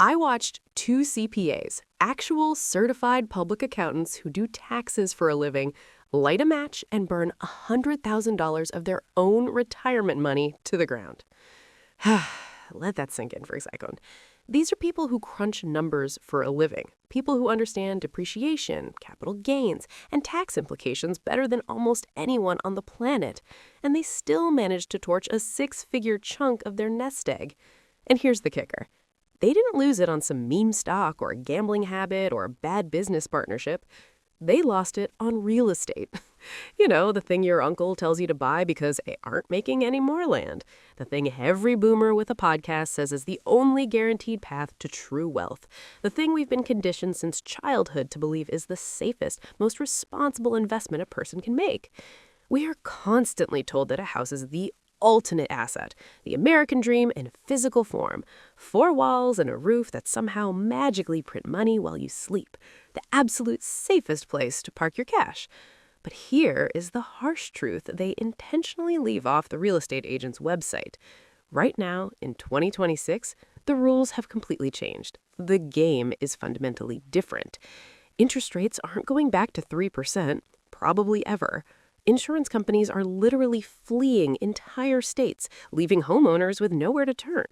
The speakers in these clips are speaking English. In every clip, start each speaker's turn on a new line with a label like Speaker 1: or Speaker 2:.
Speaker 1: I watched two CPAs, actual certified public accountants who do taxes for a living, light a match and burn $100,000 of their own retirement money to the ground. Let that sink in for a second. These are people who crunch numbers for a living, people who understand depreciation, capital gains, and tax implications better than almost anyone on the planet, and they still manage to torch a six-figure chunk of their nest egg. And here's the kicker. They didn't lose it on some meme stock or a gambling habit or a bad business partnership. They lost it on real estate. You know, the thing your uncle tells you to buy because they aren't making any more land. The thing every boomer with a podcast says is the only guaranteed path to true wealth. The thing we've been conditioned since childhood to believe is the safest, most responsible investment a person can make. We are constantly told that a house is the ultimate asset, the American dream in physical form. 4 walls and a roof that somehow magically print money while you sleep. The absolute safest place to park your cash. But here is the harsh truth they intentionally leave off the real estate agent's website. Right now, in 2026, the rules have completely changed. The game is fundamentally different. Interest rates aren't going back to 3%, probably ever. Insurance companies are literally fleeing entire states, leaving homeowners with nowhere to turn.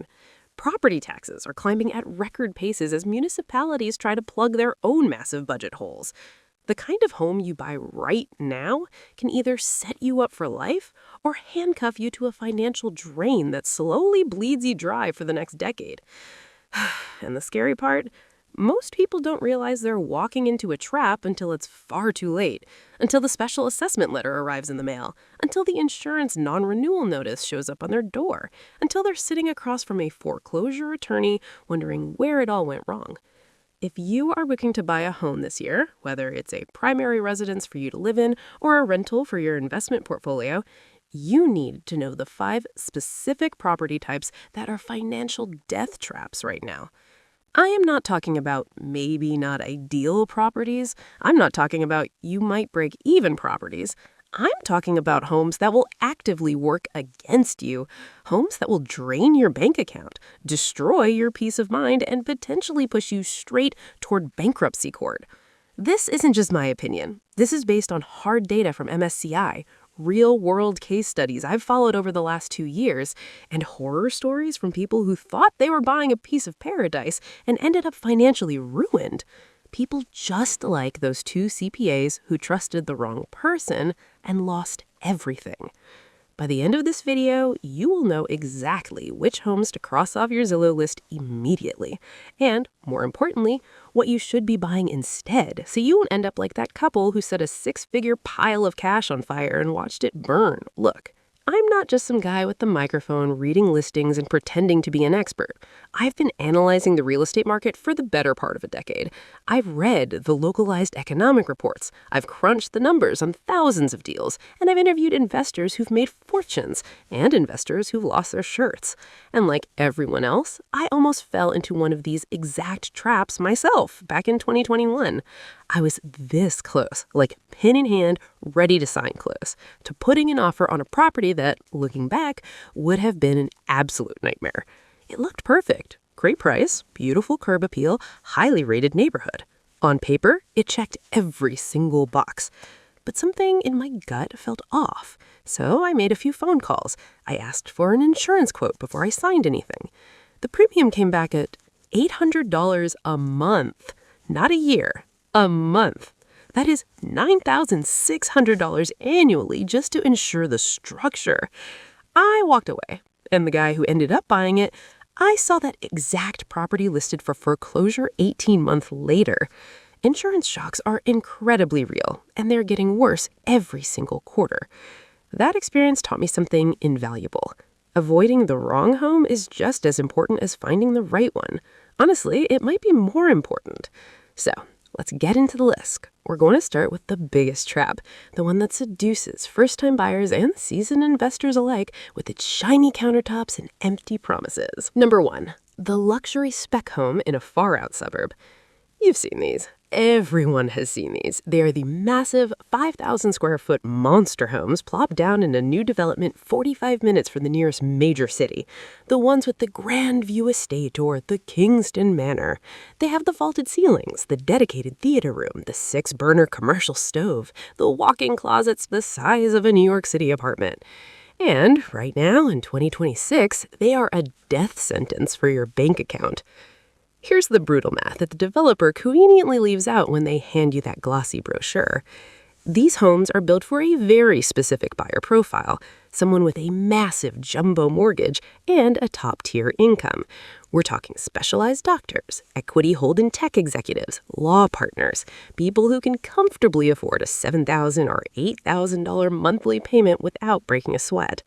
Speaker 1: Property taxes are climbing at record paces as municipalities try to plug their own massive budget holes. The kind of home you buy right now can either set you up for life or handcuff you to a financial drain that slowly bleeds you dry for the next decade. And the scary part? Most people don't realize they're walking into a trap until it's far too late, until the special assessment letter arrives in the mail, until the insurance non-renewal notice shows up on their door, until they're sitting across from a foreclosure attorney wondering where it all went wrong. If you are looking to buy a home this year, whether it's a primary residence for you to live in or a rental for your investment portfolio, you need to know the 5 specific property types that are financial death traps right now. I am not talking about maybe not ideal properties. I'm not talking about you might break even properties. I'm talking about homes that will actively work against you, homes that will drain your bank account, destroy your peace of mind, and potentially push you straight toward bankruptcy court. This isn't just my opinion. This is based on hard data from MSCI, real-world case studies I've followed over the last 2 years, and horror stories from people who thought they were buying a piece of paradise and ended up financially ruined. People just like those 2 CPAs who trusted the wrong person and lost everything. By the end of this video, you will know exactly which homes to cross off your Zillow list immediately. And, more importantly, what you should be buying instead, so you won't end up like that couple who set a 6-figure pile of cash on fire and watched it burn. Look, I'm not just some guy with the microphone reading listings and pretending to be an expert. I've been analyzing the real estate market for the better part of a decade. I've read the localized economic reports. I've crunched the numbers on thousands of deals. And I've interviewed investors who've made fortunes and investors who've lost their shirts. And like everyone else, I almost fell into one of these exact traps myself back in 2021. I was this close, like pen in hand, ready to sign close, to putting an offer on a property that, looking back, would have been an absolute nightmare. It looked perfect. Great price, beautiful curb appeal, highly rated neighborhood. On paper, it checked every single box. But something in my gut felt off. So I made a few phone calls. I asked for an insurance quote before I signed anything. The premium came back at $800 a month, not a year. A month. That is $9,600 annually just to ensure the structure. I walked away, and the guy who ended up buying it, I saw that exact property listed for foreclosure 18 months later. Insurance shocks are incredibly real, and they're getting worse every single quarter. That experience taught me something invaluable. Avoiding the wrong home is just as important as finding the right one. Honestly, it might be more important. So, let's get into the list. We're going to start with the biggest trap, the one that seduces first-time buyers and seasoned investors alike with its shiny countertops and empty promises. Number 1, the luxury spec home in a far-out suburb. You've seen these. Everyone has seen these. They are the massive 5,000 square foot monster homes plopped down in a new development 45 minutes from the nearest major city. The ones with the Grand View Estate or the Kingston Manor. They have the vaulted ceilings, the dedicated theater room, the 6-burner commercial stove, the walk-in closets the size of a New York City apartment. And right now, in 2026, they are a death sentence for your bank account. Here's the brutal math that the developer conveniently leaves out when they hand you that glossy brochure. These homes are built for a very specific buyer profile, someone with a massive jumbo mortgage and a top-tier income. We're talking specialized doctors, equity-holding tech executives, law partners, people who can comfortably afford a $7,000 or $8,000 monthly payment without breaking a sweat.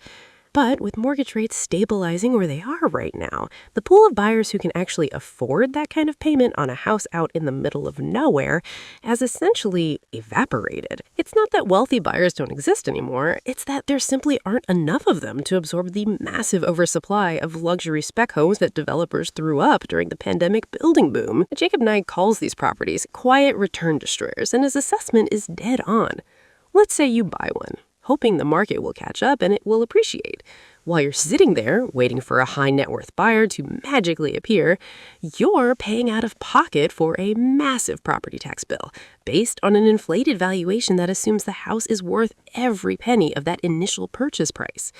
Speaker 1: But with mortgage rates stabilizing where they are right now, the pool of buyers who can actually afford that kind of payment on a house out in the middle of nowhere has essentially evaporated. It's not that wealthy buyers don't exist anymore, it's that there simply aren't enough of them to absorb the massive oversupply of luxury spec homes that developers threw up during the pandemic building boom. Jacob Nye calls these properties quiet return destroyers, and his assessment is dead on. Let's say you buy one, hoping the market will catch up and it will appreciate. While you're sitting there waiting for a high net worth buyer to magically appear, you're paying out of pocket for a massive property tax bill based on an inflated valuation that assumes the house is worth every penny of that initial purchase price.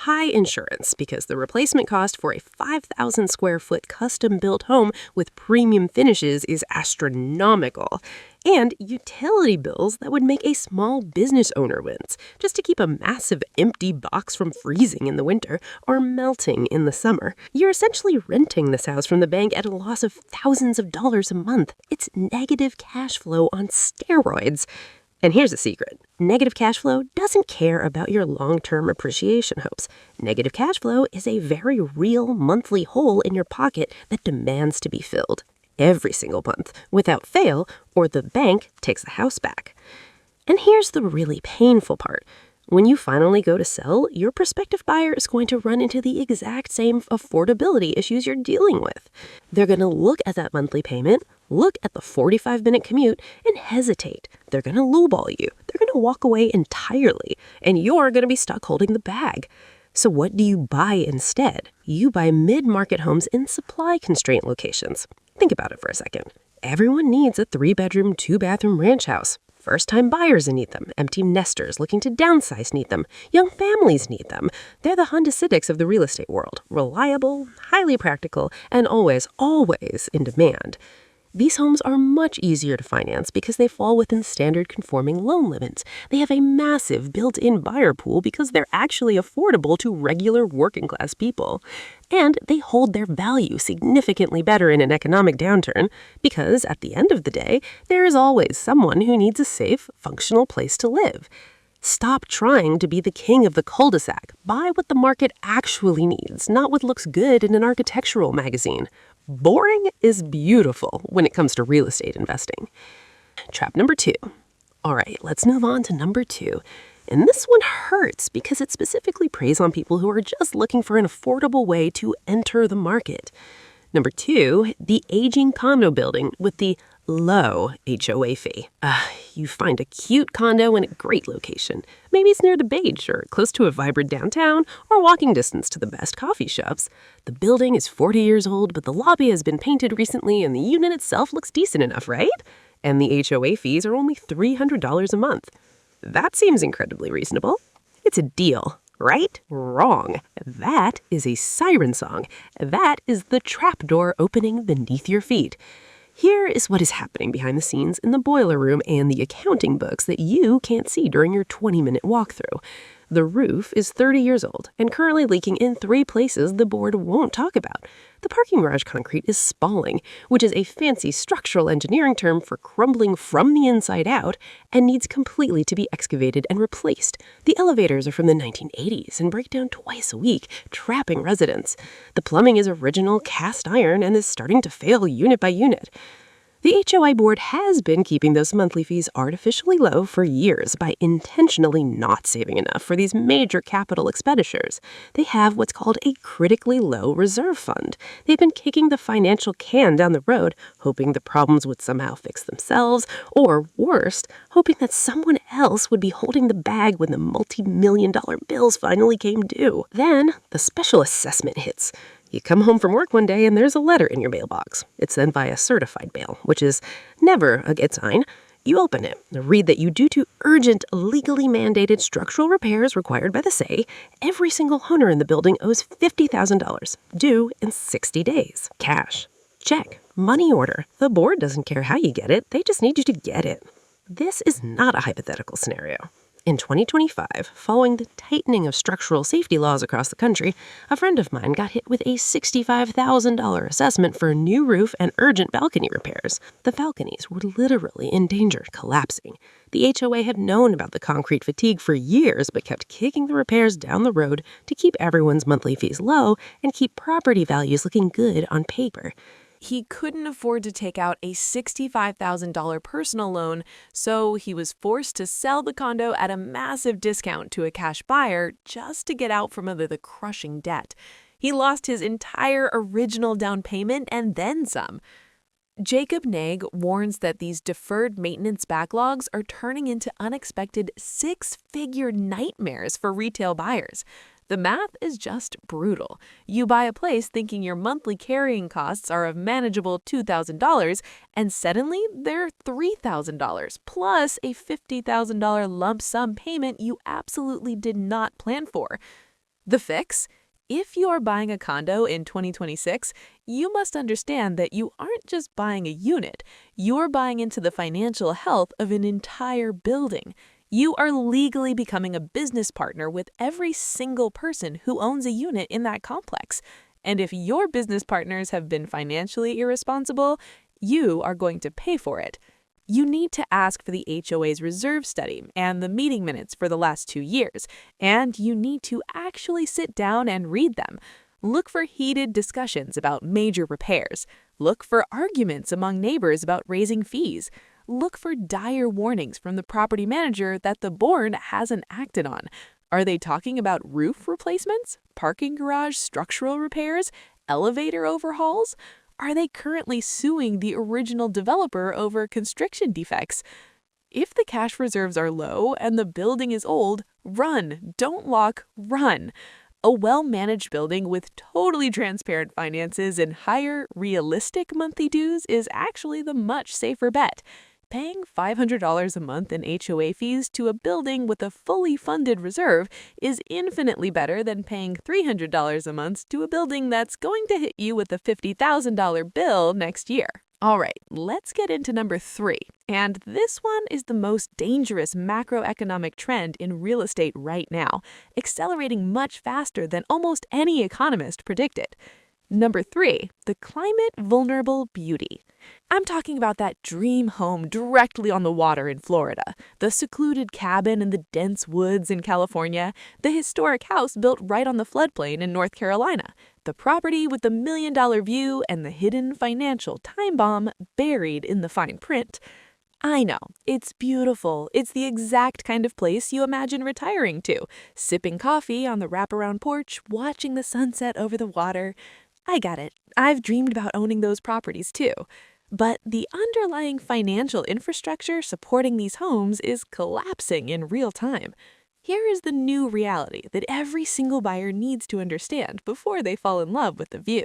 Speaker 1: High insurance because the replacement cost for a 5,000 square foot custom-built home with premium finishes is astronomical. And utility bills that would make a small business owner wince just to keep a massive empty box from freezing in the winter or melting in the summer. You're essentially renting this house from the bank at a loss of thousands of dollars a month. It's negative cash flow on steroids. And here's a secret. Negative cash flow doesn't care about your long-term appreciation hopes. Negative cash flow is a very real monthly hole in your pocket that demands to be filled every single month, without fail, or the bank takes the house back. And here's the really painful part. When you finally go to sell, your prospective buyer is going to run into the exact same affordability issues you're dealing with. They're going to look at that monthly payment, look at the 45-minute commute, and hesitate. They're going to lowball you. They're going to walk away entirely, and you're going to be stuck holding the bag. So what do you buy instead? You buy mid-market homes in supply-constraint locations. Think about it for a second. Everyone needs a 3-bedroom, 2-bathroom ranch house. First-time buyers need them. Empty nesters looking to downsize need them. Young families need them. They're the Honda Civics of the real estate world. Reliable, highly practical, and always, always in demand. These homes are much easier to finance because they fall within standard conforming loan limits. They have a massive built-in buyer pool because they're actually affordable to regular working-class people. And they hold their value significantly better in an economic downturn because, at the end of the day, there is always someone who needs a safe, functional place to live. Stop trying to be the king of the cul-de-sac. Buy what the market actually needs, not what looks good in an architectural magazine. Boring is beautiful when it comes to real estate investing. Trap number 2. All right, let's move on to number 2. And this one hurts because it specifically preys on people who are just looking for an affordable way to enter the market. Number 2, the aging condo building with the low HOA fee. You find a cute condo in a great location. Maybe it's near the beach or close to a vibrant downtown or walking distance to the best coffee shops. The building is 40 years old, but the lobby has been painted recently and the unit itself looks decent enough, right? And the HOA fees are only $300 a month. That seems incredibly reasonable. It's a deal. Right? Wrong. That is a siren song. That is the trapdoor opening beneath your feet. Here is what is happening behind the scenes in the boiler room and the accounting books that you can't see during your 20-minute walkthrough. The roof is 30 years old and currently leaking in 3 places the board won't talk about. The parking garage concrete is spalling, which is a fancy structural engineering term for crumbling from the inside out and needs completely to be excavated and replaced. The elevators are from the 1980s and break down twice a week, trapping residents. The plumbing is original cast iron and is starting to fail unit by unit. The HOA board has been keeping those monthly fees artificially low for years by intentionally not saving enough for these major capital expenditures. They have what's called a critically low reserve fund. They've been kicking the financial can down the road, hoping the problems would somehow fix themselves, or worst, hoping that someone else would be holding the bag when the multi-million-dollar bills finally came due. Then, the special assessment hits. You come home from work one day and there's a letter in your mailbox. It's sent via certified mail, which is never a good sign. You open it, read that due to urgent, legally mandated structural repairs required by the say, every single owner in the building owes $50,000, due in 60 days. Cash. Check. Money order. The board doesn't care how you get it, they just need you to get it. This is not a hypothetical scenario. In 2025, following the tightening of structural safety laws across the country, a friend of mine got hit with a $65,000 assessment for a new roof and urgent balcony repairs. The balconies were literally in danger of collapsing. The HOA had known about the concrete fatigue for years, but kept kicking the repairs down the road to keep everyone's monthly fees low and keep property values looking good on paper.
Speaker 2: He couldn't afford to take out a $65,000 personal loan, so he was forced to sell the condo at a massive discount to a cash buyer just to get out from under the crushing debt. He lost his entire original down payment and then some. Jacob Nag warns that these deferred maintenance backlogs are turning into unexpected six-figure nightmares for retail buyers. The math is just brutal. You buy a place thinking your monthly carrying costs are a manageable $2,000, and suddenly they're $3,000, plus a $50,000 lump sum payment you absolutely did not plan for. The fix? If you're buying a condo in 2026, you must understand that you aren't just buying a unit, you're buying into the financial health of an entire building. You are legally becoming a business partner with every single person who owns a unit in that complex. And if your business partners have been financially irresponsible, you are going to pay for it. You need to ask for the HOA's reserve study and the meeting minutes for the last 2 years, and you need to actually sit down and read them. Look for heated discussions about major repairs. Look for arguments among neighbors about raising fees. Look for dire warnings from the property manager that the board hasn't acted on. Are they talking about roof replacements, parking garage structural repairs, elevator overhauls? Are they currently suing the original developer over construction defects? If the cash reserves are low and the building is old, run. Don't lock, run. A well-managed building with totally transparent finances and higher, realistic monthly dues is actually the much safer bet. Paying $500 a month in HOA fees to a building with a fully funded reserve is infinitely better than paying $300 a month to a building that's going to hit you with a $50,000 bill next year. All right, let's get into number 3. And this one is the most dangerous macroeconomic trend in real estate right now, accelerating much faster than almost any economist predicted. Number 3, the climate vulnerable beauty. I'm talking about that dream home directly on the water in Florida, the secluded cabin in the dense woods in California, the historic house built right on the floodplain in North Carolina, the property with the $1 million view and the hidden financial time bomb buried in the fine print. I know, it's beautiful. It's the exact kind of place you imagine retiring to, sipping coffee on the wraparound porch, watching the sunset over the water. I get it. I've dreamed about owning those properties too. But the underlying financial infrastructure supporting these homes is collapsing in real time. Here is the new reality that every single buyer needs to understand before they fall in love with the view.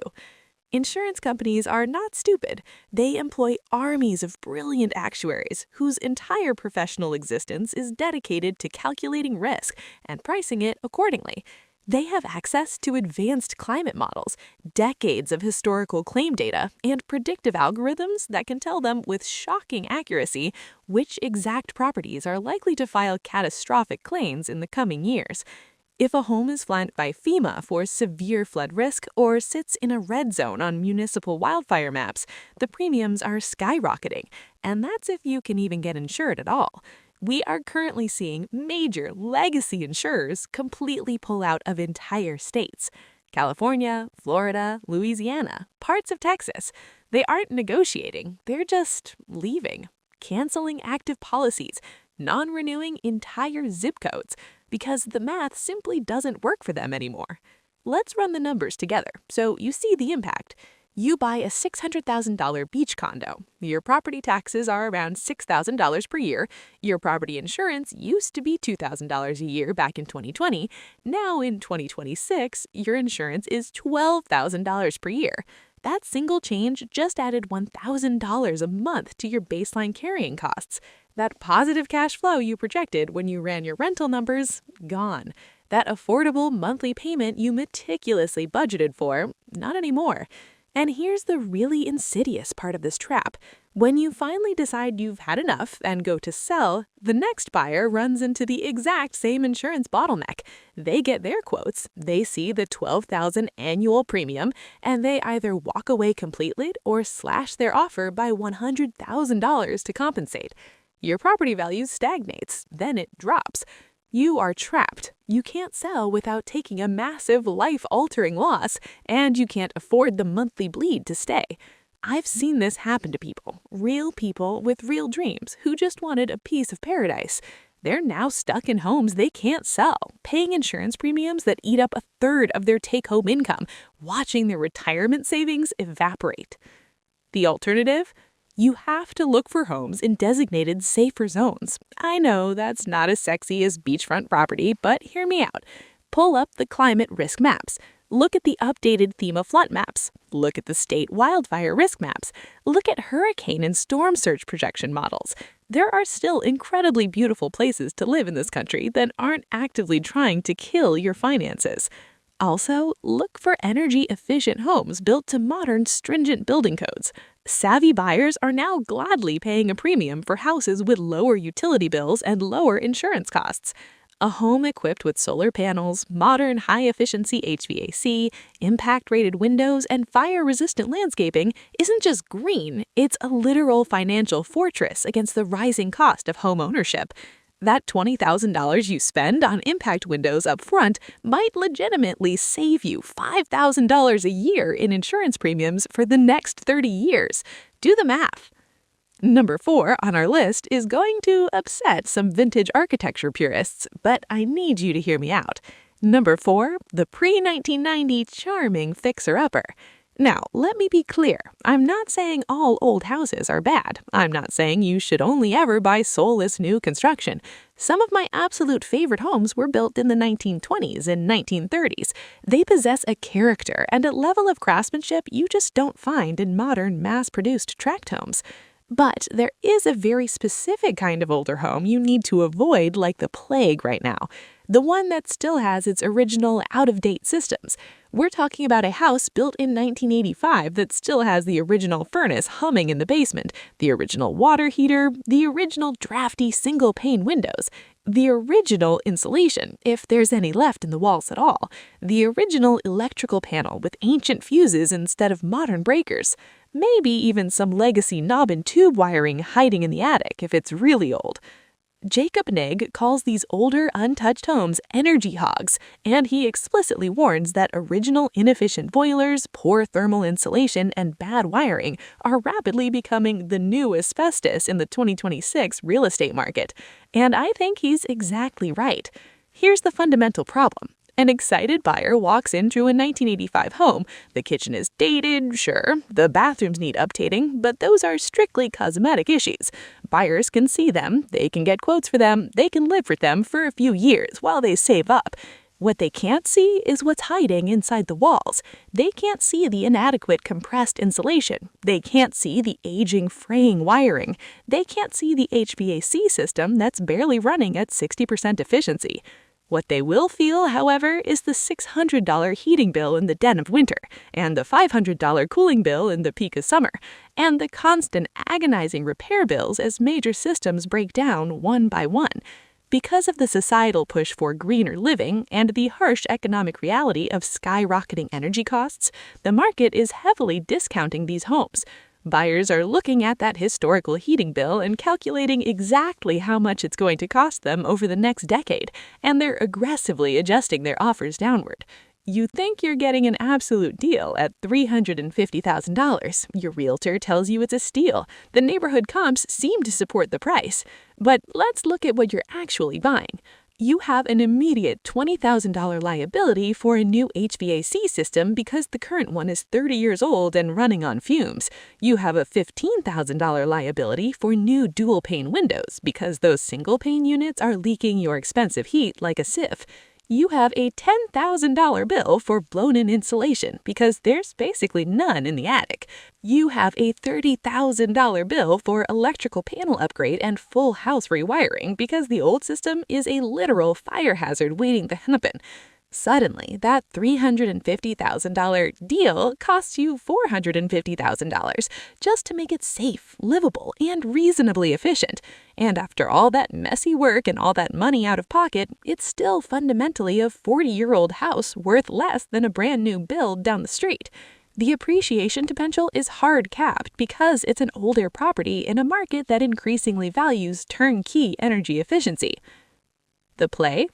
Speaker 2: Insurance companies are not stupid. They employ armies of brilliant actuaries whose entire professional existence is dedicated to calculating risk and pricing it accordingly. They have access to advanced climate models, decades of historical claim data, and predictive algorithms that can tell them with shocking accuracy which exact properties are likely to file catastrophic claims in the coming years. If a home is flagged by FEMA for severe flood risk or sits in a red zone on municipal wildfire maps, the premiums are skyrocketing, and that's if you can even get insured at all. We are currently seeing major legacy insurers completely pull out of entire states. California, Florida, Louisiana, parts of Texas. They aren't negotiating, they're just leaving, canceling active policies, non-renewing entire zip codes, because the math simply doesn't work for them anymore. Let's run the numbers together so you see the impact. You buy a $600,000 beach condo. Your property taxes are around $6,000 per year. Your property insurance used to be $2,000 a year back in 2020. Now in 2026, your insurance is $12,000 per year. That single change just added $1,000 a month to your baseline carrying costs. That positive cash flow you projected when you ran your rental numbers, gone. That affordable monthly payment you meticulously budgeted for, not anymore. And here's the really insidious part of this trap. When you finally decide you've had enough and go to sell, the next buyer runs into the exact same insurance bottleneck. They get their quotes, they see the $12,000 annual premium, and they either walk away completely or slash their offer by $100,000 to compensate. Your property value stagnates, then it drops. You are trapped. You can't sell without taking a massive life-altering loss, and you can't afford the monthly bleed to stay. I've seen this happen to people with real dreams who just wanted a piece of paradise. They're now stuck in homes they can't sell, paying insurance premiums that eat up a third of their take-home income, watching their retirement savings evaporate. The alternative? You have to look for homes in designated safer zones. I know that's not as sexy as beachfront property, but hear me out. Pull up the climate risk maps. Look at the updated FEMA flood maps. Look at the state wildfire risk maps. Look at hurricane and storm surge projection models. There are still incredibly beautiful places to live in this country that aren't actively trying to kill your finances. Also, look for energy-efficient homes built to modern, stringent building codes. Savvy buyers are now gladly paying a premium for houses with lower utility bills and lower insurance costs. A home equipped with solar panels, modern high-efficiency HVAC, impact-rated windows, and fire-resistant landscaping isn't just green, it's a literal financial fortress against the rising cost of home ownership. That $20,000 you spend on impact windows up front might legitimately save you $5,000 a year in insurance premiums for the next 30 years. Do the math. Number 4 on our list is going to upset some vintage architecture purists, but I need you to hear me out. Number 4, the pre-1990 charming fixer-upper. Now, let me be clear. I'm not saying all old houses are bad. I'm not saying you should only ever buy soulless new construction. Some of my absolute favorite homes were built in the 1920s and 1930s. They possess a character and a level of craftsmanship you just don't find in modern, mass-produced tract homes. But there is a very specific kind of older home you need to avoid like the plague right now. The one that still has its original out-of-date systems. We're talking about a house built in 1985 that still has the original furnace humming in the basement, the original water heater, the original drafty single-pane windows, the original insulation, if there's any left in the walls at all, the original electrical panel with ancient fuses instead of modern breakers, maybe even some legacy knob and tube wiring hiding in the attic if it's really old. Jacob Nigg calls these older, untouched homes energy hogs, and he explicitly warns that original inefficient boilers, poor thermal insulation, and bad wiring are rapidly becoming the new asbestos in the 2026 real estate market. And I think he's exactly right. Here's the fundamental problem. An excited buyer walks into a 1985 home. The kitchen is dated, sure. The bathrooms need updating, but those are strictly cosmetic issues. Buyers can see them, they can get quotes for them, they can live with them for a few years while they save up. What they can't see is what's hiding inside the walls. They can't see the inadequate compressed insulation. They can't see the aging, fraying wiring. They can't see the HVAC system that's barely running at 60% efficiency. What they will feel, however, is the $600 heating bill in the den of winter, and the $500 cooling bill in the peak of summer, and the constant agonizing repair bills as major systems break down one by one. Because of the societal push for greener living and the harsh economic reality of skyrocketing energy costs, the market is heavily discounting these homes. Buyers are looking at that historical heating bill and calculating exactly how much it's going to cost them over the next decade, and they're aggressively adjusting their offers downward. You think you're getting an absolute deal at $350,000. Your realtor tells you it's a steal. The neighborhood comps seem to support the price. But let's look at what you're actually buying. You have an immediate $20,000 liability for a new HVAC system because the current one is 30 years old and running on fumes. You have a $15,000 liability for new dual-pane windows because those single-pane units are leaking your expensive heat like a sieve. You have a $10,000 bill for blown-in insulation because there's basically none in the attic. You have a $30,000 bill for electrical panel upgrade and full house rewiring because the old system is a literal fire hazard waiting to happen. Suddenly, that $350,000 deal costs you $450,000 just to make it safe, livable, and reasonably efficient. And after all that messy work and all that money out of pocket, it's still fundamentally a 40-year-old house worth less than a brand new build down the street. The appreciation potential is hard capped because it's an older property in a market that increasingly values turnkey energy efficiency. The play?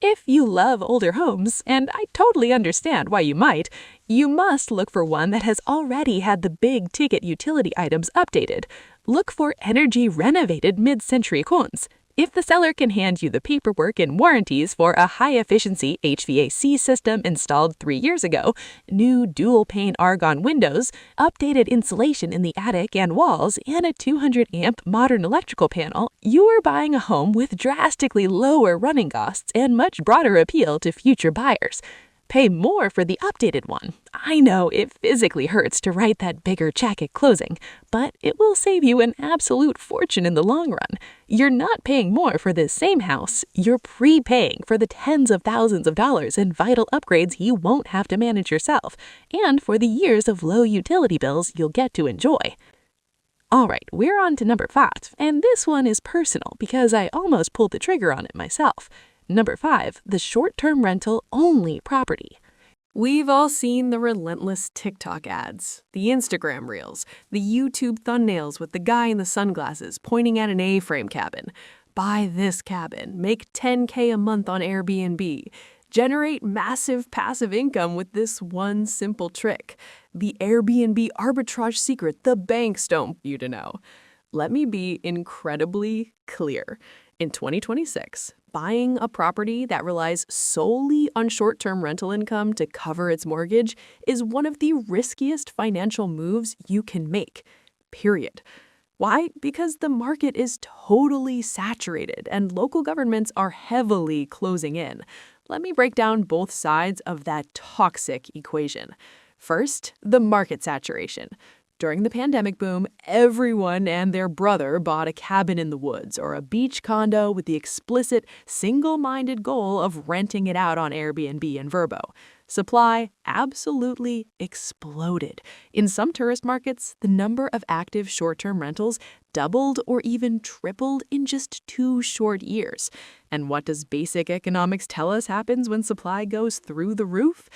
Speaker 2: If you love older homes, and I totally understand why you might, you must look for one that has already had the big-ticket utility items updated. Look for energy-renovated mid-century homes. If the seller can hand you the paperwork and warranties for a high-efficiency HVAC system installed 3 years ago, new dual-pane argon windows, updated insulation in the attic and walls, and a 200-amp modern electrical panel, you are buying a home with drastically lower running costs and much broader appeal to future buyers. Pay more for the updated one. I know it physically hurts to write that bigger check at closing, but it will save you an absolute fortune in the long run. You're not paying more for this same house. You're prepaying for the tens of thousands of dollars in vital upgrades you won't have to manage yourself, and for the years of low utility bills you'll get to enjoy. All right, we're on to number 5, and this one is personal because I almost pulled the trigger on it myself. Number 5, the short-term rental only property.
Speaker 1: We've all seen the relentless TikTok ads, the Instagram reels, the YouTube thumbnails with the guy in the sunglasses pointing at an A-frame cabin. Buy this cabin, make $10K a month on Airbnb, generate massive passive income with this one simple trick. The Airbnb arbitrage secret the banks don't want you to know. Let me be incredibly clear. In 2026, buying a property that relies solely on short-term rental income to cover its mortgage is one of the riskiest financial moves you can make, period. Why? Because the market is totally saturated and local governments are heavily closing in. Let me break down both sides of that toxic equation. First, the market saturation. During the pandemic boom, everyone and their brother bought a cabin in the woods or a beach condo with the explicit, single-minded goal of renting it out on Airbnb and Vrbo. Supply absolutely exploded. In some tourist markets, the number of active short-term rentals doubled or even tripled in just 2 short years. And what does basic economics tell us happens when supply goes through the roof?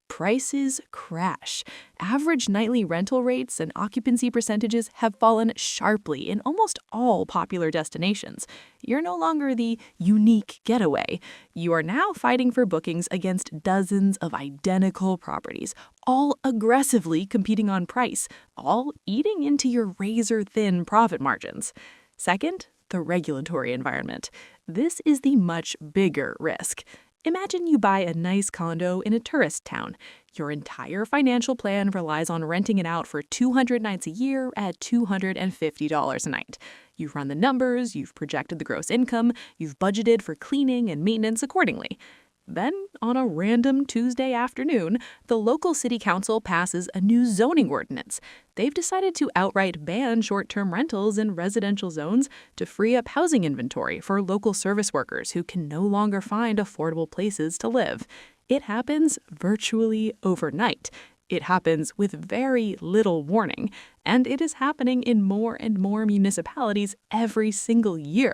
Speaker 1: Prices crash. Average nightly rental rates and occupancy percentages have fallen sharply in almost all popular destinations. You're no longer the unique getaway. You are now fighting for bookings against dozens of identical properties, all aggressively competing on price, all eating into your razor-thin profit margins. Second, the regulatory environment. This is the much bigger risk. Imagine you buy a nice condo in a tourist town. Your financial plan relies on renting it out for 200 nights a year at $250 a night. You've run the numbers, you've projected the gross income, you've budgeted for cleaning and maintenance accordingly. Then, on a random Tuesday afternoon, the local city council passes a new zoning ordinance. They've decided to outright ban short-term rentals in residential zones to free up housing inventory for local service workers who can no longer find affordable places to live. It happens virtually overnight. It happens with very little warning, and it is happening in more and more municipalities every single year.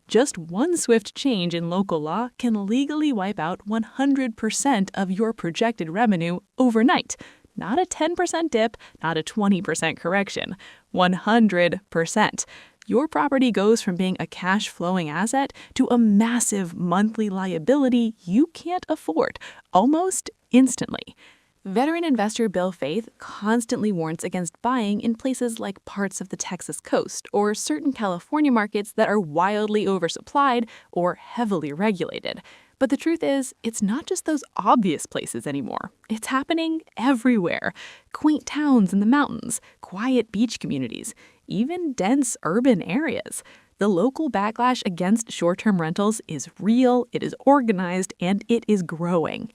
Speaker 1: Just one swift change in local law can legally wipe out 100% of your projected revenue overnight. Not a 10% dip, not a 20% correction. 100%. Your property goes from being a cash-flowing asset to a massive monthly liability you can't afford, almost
Speaker 2: instantly. Veteran investor Bill Faith constantly warns against buying in places like parts of the Texas coast or certain California markets that are wildly oversupplied or heavily regulated. But the truth is, it's not just those obvious places anymore. It's happening everywhere. Quaint towns in the mountains, quiet beach communities, even dense urban areas. The local backlash against short-term rentals is real, it is organized, and it is growing.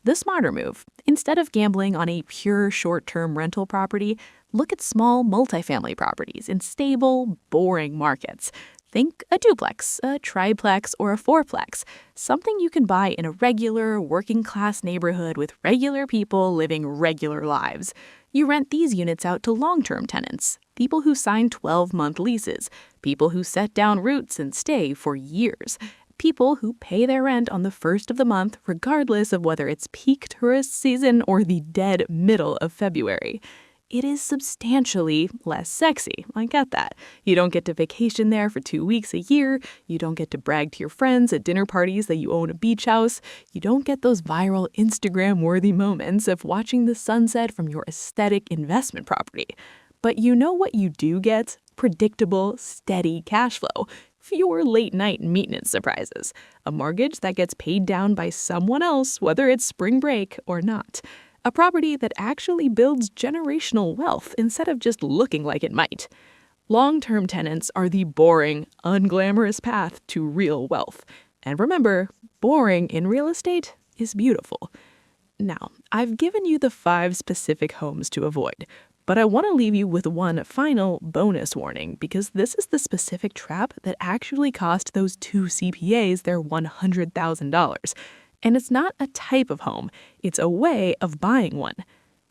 Speaker 2: The smarter move, instead of gambling on a pure short-term rental property, look at small multifamily properties in stable, boring markets. Think a duplex, a triplex, or a fourplex, something you can buy in a regular, working-class neighborhood with regular people living regular lives. You rent these units out to long-term tenants, people who sign 12-month leases, people who set down roots and stay for years, people who pay their rent on the first of the month regardless of whether it's peak tourist season or the dead middle of February. It is substantially less sexy, I get that. You don't get to vacation there for 2 weeks a year, you don't get to brag to your friends at dinner parties that you own a beach house, you don't get those viral Instagram-worthy moments of watching the sunset from your aesthetic investment property. But you know what you do get? Predictable, steady cash flow. Fewer late-night maintenance surprises. A mortgage that gets paid down by someone else, whether it's spring break or not. A property that actually builds generational wealth instead of just looking like it might. Long-term tenants are the boring, unglamorous path to real wealth. And remember, boring in real estate is beautiful. Now, I've given you the 5 specific homes to avoid, but I want to leave you with one final bonus warning because this is the specific trap that actually cost those 2 CPAs their $100,000. And it's not a type of home, it's a way of buying one.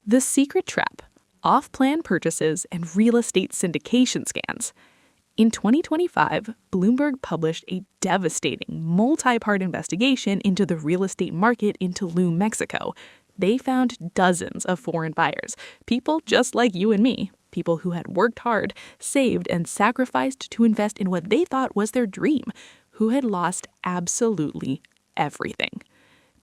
Speaker 2: The secret trap: off-plan purchases and real estate syndication scams. In 2025, Bloomberg published a devastating multi-part investigation into the real estate market in Tulum, Mexico. They found dozens of foreign buyers, people just like you and me, people who had worked hard, saved, and sacrificed to invest in what they thought was their dream, who had lost absolutely everything.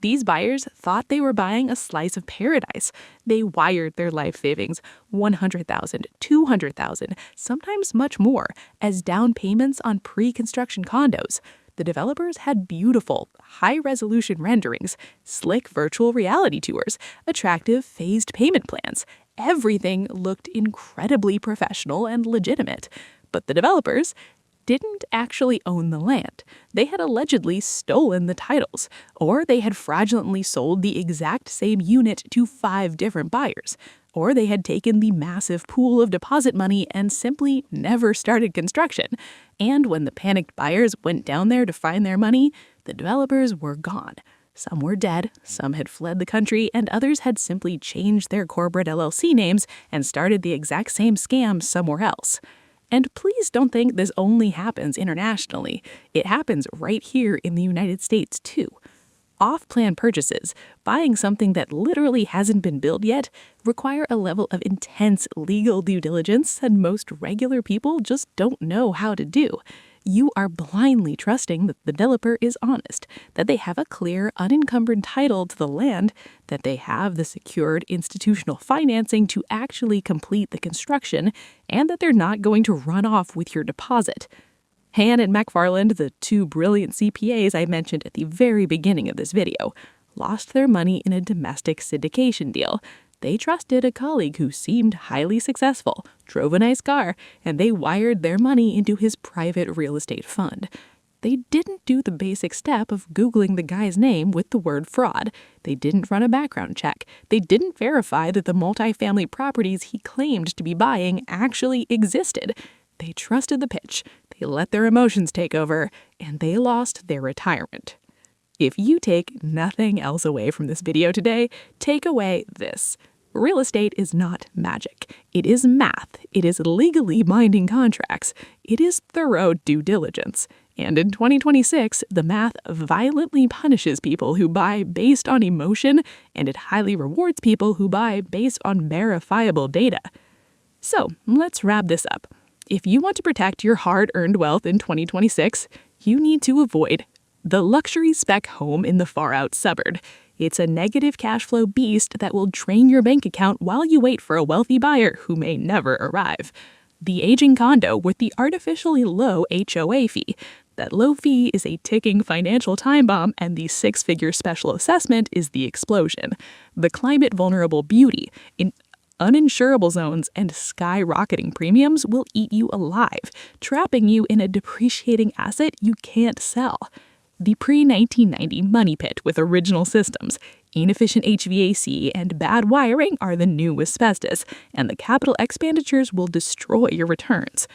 Speaker 2: These buyers thought they were buying a slice of paradise. They wired their life savings, $100,000, $200,000, sometimes much more, as down payments on pre-construction condos. The developers had beautiful, high-resolution renderings, slick virtual reality tours, attractive phased payment plans. Everything looked incredibly professional and legitimate. But the developers didn't actually own the land. They had allegedly stolen the titles, or they had fraudulently sold the exact same unit to 5 different buyers, or they had taken the massive pool of deposit money and simply never started construction. And when the panicked buyers went down there to find their money, the developers were gone. Some were dead, some had fled the country, and others had simply changed their corporate LLC names and started the exact same scam somewhere else. And please don't think this only happens internationally. It happens right here in the United States, too. Off-plan purchases, buying something that literally hasn't been built yet, require a level of intense legal due diligence that most regular people just don't know how to do. You are blindly trusting that the developer is honest, that they have a clear, unencumbered title to the land, that they have the secured institutional financing to actually complete the construction, and that they're not going to run off with your deposit. Han and McFarland, the 2 brilliant CPAs I mentioned at the very beginning of this video, lost their money in a domestic syndication deal. They trusted a colleague who seemed highly successful, drove a nice car, and they wired their money into his private real estate fund. They didn't do the basic step of Googling the guy's name with the word fraud. They didn't run a background check. They didn't verify that the multifamily properties he claimed to be buying actually existed. They trusted the pitch. They let their emotions take over, and they lost their retirement. If you take nothing else away from this video today, take away this. Real estate is not magic. It is math. It is legally binding contracts. It is thorough due diligence. And in 2026, the math violently punishes people who buy based on emotion, and it highly rewards people who buy based on verifiable data. So, let's wrap this up. If you want to protect your hard-earned wealth in 2026, you need to avoid the luxury spec home in the far-out suburb.
Speaker 3: It's a negative cash flow beast that will drain your bank account while you wait for a wealthy buyer who may never arrive. The aging condo with the artificially low HOA fee. That low fee is a ticking financial time bomb, and the six-figure special assessment is the explosion. The climate-vulnerable beauty in uninsurable zones and skyrocketing premiums will eat you alive, trapping you in a depreciating asset you can't sell. The pre-1990 money pit with original systems, inefficient HVAC, and bad wiring are the new asbestos, and the capital expenditures will destroy your returns.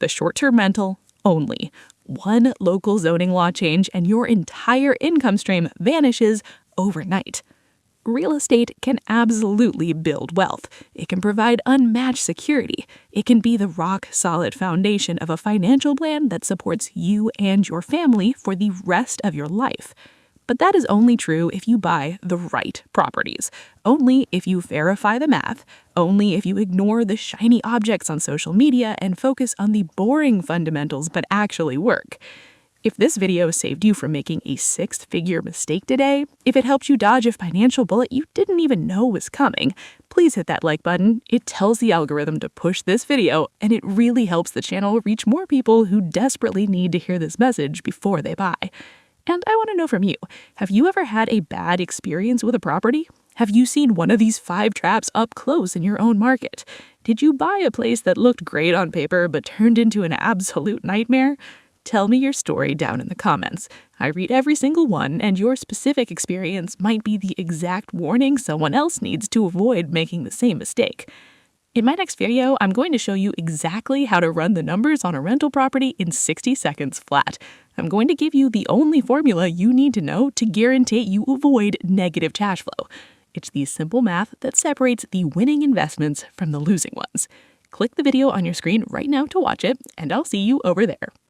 Speaker 3: The short-term rental only. One local zoning law change and your entire income stream vanishes overnight. Real estate can absolutely build wealth. It can provide unmatched security. It can be the rock-solid foundation of a financial plan that supports you and your family for the rest of your life. But that is only true if you buy the right properties. Only if you verify the math. Only if you ignore the shiny objects on social media and focus on the boring fundamentals but actually work. If this video saved you from making a six-figure mistake today, if it helped you dodge a financial bullet you didn't even know was coming, please hit that like button. It tells the algorithm to push this video, and it really helps the channel reach more people who desperately need to hear this message before they buy. And I want to know from you, have you ever had a bad experience with a property? Have you seen one of these 5 traps up close in your own market? Did you buy a place that looked great on paper but turned into an absolute nightmare? Tell me your story down in the comments. I read every single one, and your specific experience might be the exact warning someone else needs to avoid making the same mistake. In my next video, I'm going to show you exactly how to run the numbers on a rental property in 60 seconds flat. I'm going to give you the only formula you need to know to guarantee you avoid negative cash flow. It's the simple math that separates the winning investments from the losing ones. Click the video on your screen right now to watch it, and I'll see you over there.